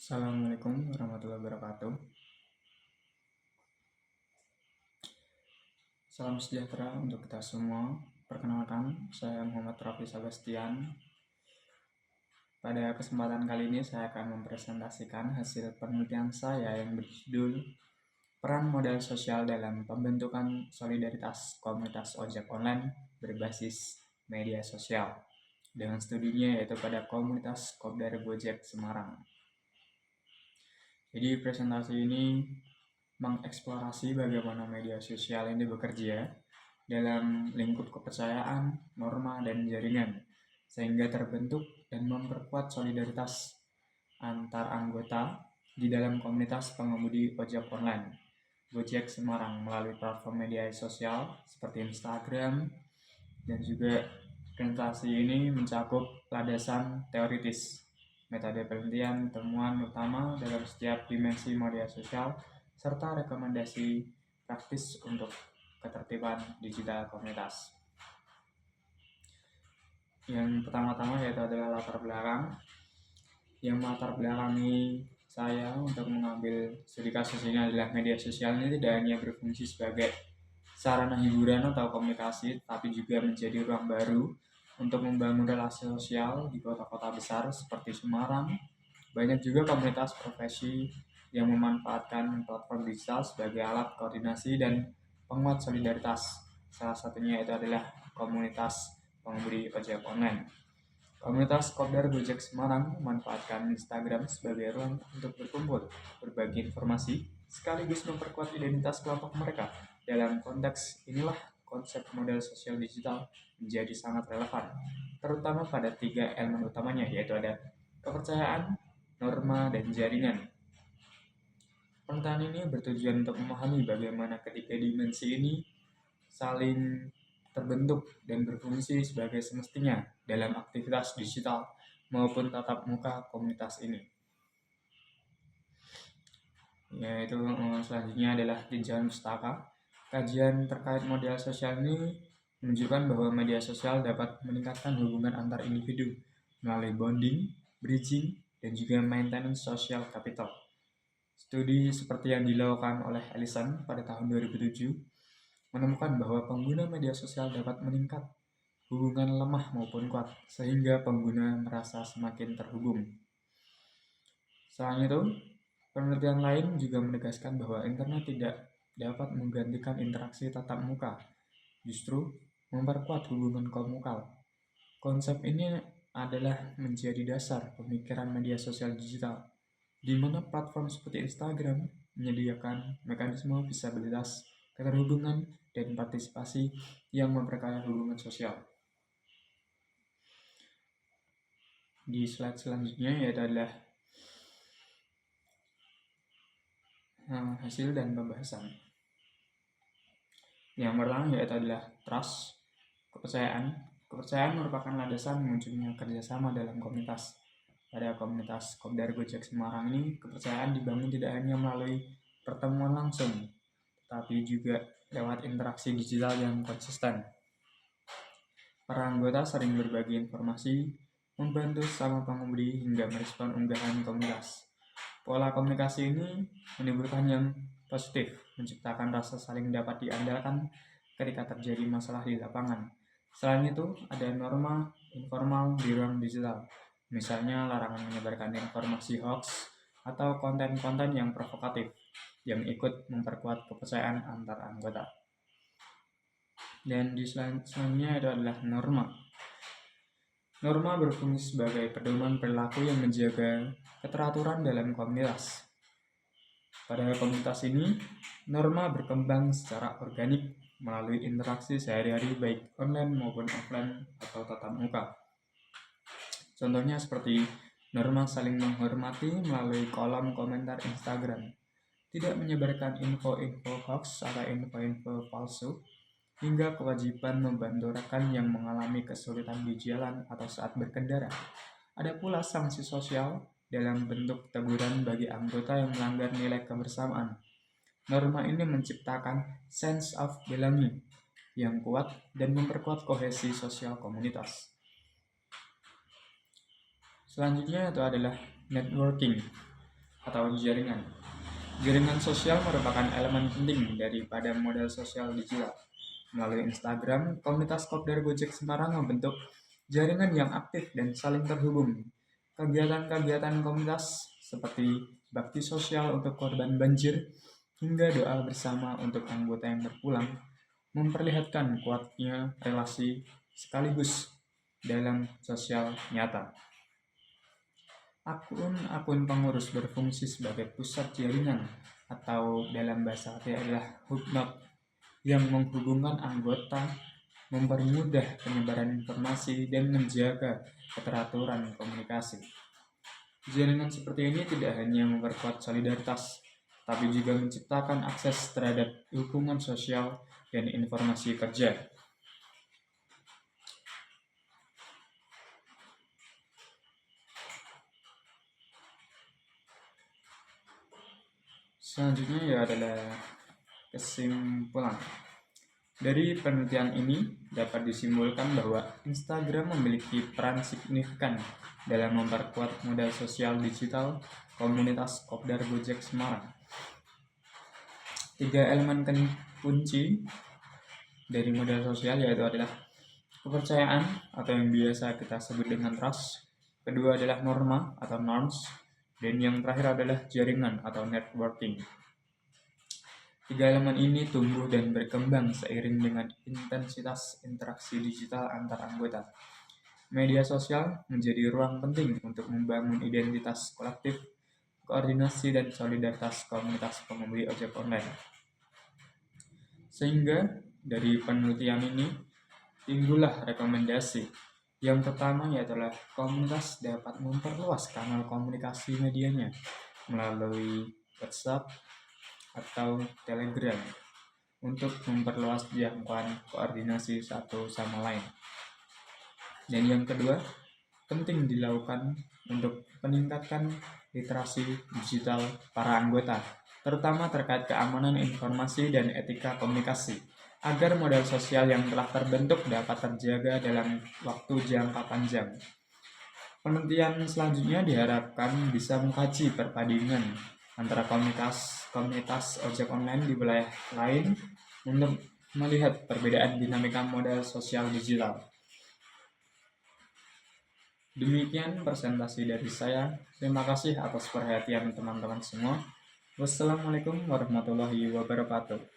Assalamualaikum warahmatullahi wabarakatuh. Salam sejahtera untuk kita semua. Perkenalkan, saya Muhammad Rafi Sebastian. Pada kesempatan kali ini saya akan mempresentasikan hasil penelitian saya yang berjudul Peran Modal Sosial dalam Pembentukan Solidaritas Komunitas Ojek Online Berbasis Media Sosial, dengan studinya yaitu pada komunitas Kopdar Gojek Semarang. Jadi presentasi ini mengeksplorasi bagaimana media sosial ini bekerja dalam lingkup kepercayaan, norma, dan jaringan, sehingga terbentuk dan memperkuat solidaritas antar anggota di dalam komunitas pengemudi ojek online Gojek Semarang melalui platform media sosial seperti Instagram, dan juga presentasi ini mencakup landasan teoritis, metode penelitian, temuan utama dalam setiap dimensi media sosial, serta rekomendasi praktis untuk ketertiban digital komunitas. Yang pertama-tama yaitu adalah latar belakang. Yang melatar belakangi saya untuk mengambil studi kasus ini adalah media sosial ini tidak hanya berfungsi sebagai sarana hiburan atau komunikasi, tapi juga menjadi ruang baru untuk membangun relasi sosial di kota-kota besar seperti Semarang. Banyak juga komunitas profesi yang memanfaatkan platform digital sebagai alat koordinasi dan penguat solidaritas. Salah satunya itu adalah komunitas pengemudi ojek online. Komunitas Kopdar Gojek Semarang memanfaatkan Instagram sebagai ruang untuk berkumpul, berbagi informasi, sekaligus memperkuat identitas kelompok mereka. Dalam konteks inilah konsep model sosial digital menjadi sangat relevan, terutama pada 3 elemen utamanya, yaitu ada kepercayaan, norma, dan jaringan. Penelitian ini bertujuan untuk memahami bagaimana ketiga dimensi ini saling terbentuk dan berfungsi sebagai semestinya dalam aktivitas digital maupun tatap muka komunitas ini. Yaitu selanjutnya adalah tinjauan pustaka. Kajian terkait model sosial ini menunjukkan bahwa media sosial dapat meningkatkan hubungan antar individu melalui bonding, bridging, dan juga maintenance social capital. Studi seperti yang dilakukan oleh Ellison pada tahun 2007 menemukan bahwa pengguna media sosial dapat meningkat hubungan lemah maupun kuat, sehingga pengguna merasa semakin terhubung. Selain itu, penelitian lain juga menegaskan bahwa internet tidak dapat menggantikan interaksi tatap muka, justru memperkuat hubungan komunal. Konsep ini adalah menjadi dasar pemikiran media sosial digital, di mana platform seperti Instagram menyediakan mekanisme visabilitas, keterhubungan, dan partisipasi yang memperkaya hubungan sosial. Di slide selanjutnya yaitu adalah hasil dan pembahasan. Yang pertama yaitu adalah trust, kepercayaan. Kepercayaan merupakan landasan munculnya kerjasama dalam komunitas. Pada komunitas Kopdar Gojek Semarang ini, kepercayaan dibangun tidak hanya melalui pertemuan langsung, tapi juga lewat interaksi digital yang konsisten. Para anggota sering berbagi informasi, membantu sama pengemudi hingga merespon unggahan komunitas. Pola komunikasi ini menimbulkan yang positif, menciptakan rasa saling dapat diandalkan ketika terjadi masalah di lapangan. Selain itu, ada norma informal di ruang digital, misalnya larangan menyebarkan informasi hoax atau konten-konten yang provokatif yang ikut memperkuat kepercayaan antar anggota. Dan di selanjutnya itu adalah norma. Norma berfungsi sebagai pedoman perilaku yang menjaga keteraturan dalam komunitas. Pada komunitas ini, norma berkembang secara organik melalui interaksi sehari-hari baik online maupun offline atau tatap muka. Contohnya seperti norma saling menghormati melalui kolom komentar Instagram, tidak menyebarkan info-info hoax atau info-info palsu, hingga kewajiban membantu rekan yang mengalami kesulitan di jalan atau saat berkendara. Ada pula sanksi sosial dalam bentuk teguran bagi anggota yang melanggar nilai kebersamaan. Norma ini menciptakan sense of belonging yang kuat dan memperkuat kohesi sosial komunitas. Selanjutnya itu adalah networking. atau jaringan. Jaringan sosial merupakan elemen penting daripada model sosial digital. Melalui Instagram, komunitas Kopdar Gojek Semarang membentuk jaringan yang aktif dan saling terhubung. Kegiatan-kegiatan komunitas seperti bakti sosial untuk korban banjir hingga doa bersama untuk anggota yang berpulang memperlihatkan kuatnya relasi sekaligus dalam sosial nyata. Akun-akun pengurus berfungsi sebagai pusat jaringan atau dalam bahasa arti adalah hub node yang menghubungkan anggota, mempermudah penyebaran informasi, dan menjaga keteraturan komunikasi. Jaringan seperti ini tidak hanya memperkuat solidaritas, tapi juga menciptakan akses terhadap hubungan sosial dan informasi kerja. Selanjutnya adalah kesimpulan. Dari penelitian ini dapat disimpulkan bahwa Instagram memiliki peran signifikan dalam memperkuat modal sosial digital komunitas Kopdar Gojek Semarang. 3 elemen kunci dari modal sosial yaitu adalah kepercayaan atau yang biasa kita sebut dengan trust, kedua adalah norma atau norms, dan yang terakhir adalah jaringan atau networking. 3 elemen ini tumbuh dan berkembang seiring dengan intensitas interaksi digital antar anggota. Media sosial menjadi ruang penting untuk membangun identitas kolektif, koordinasi, dan solidaritas komunitas pengemudi ojek online. Sehingga dari penelitian ini timbullah rekomendasi. Yang pertama yaitu komunitas dapat memperluas kanal komunikasi medianya melalui WhatsApp atau Telegram untuk memperluas jangkauan koordinasi satu sama lain. Dan yang kedua, penting dilakukan untuk meningkatkan literasi digital para anggota, terutama terkait keamanan informasi dan etika komunikasi, agar modal sosial yang telah terbentuk dapat terjaga dalam waktu jangka panjang. Penelitian selanjutnya diharapkan bisa mengkaji perbandingan antara komunitas ojek online di wilayah lain untuk melihat perbedaan dinamika modal sosial digital. Demikian presentasi dari saya. Terima kasih atas perhatian teman-teman semua. Wassalamualaikum warahmatullahi wabarakatuh.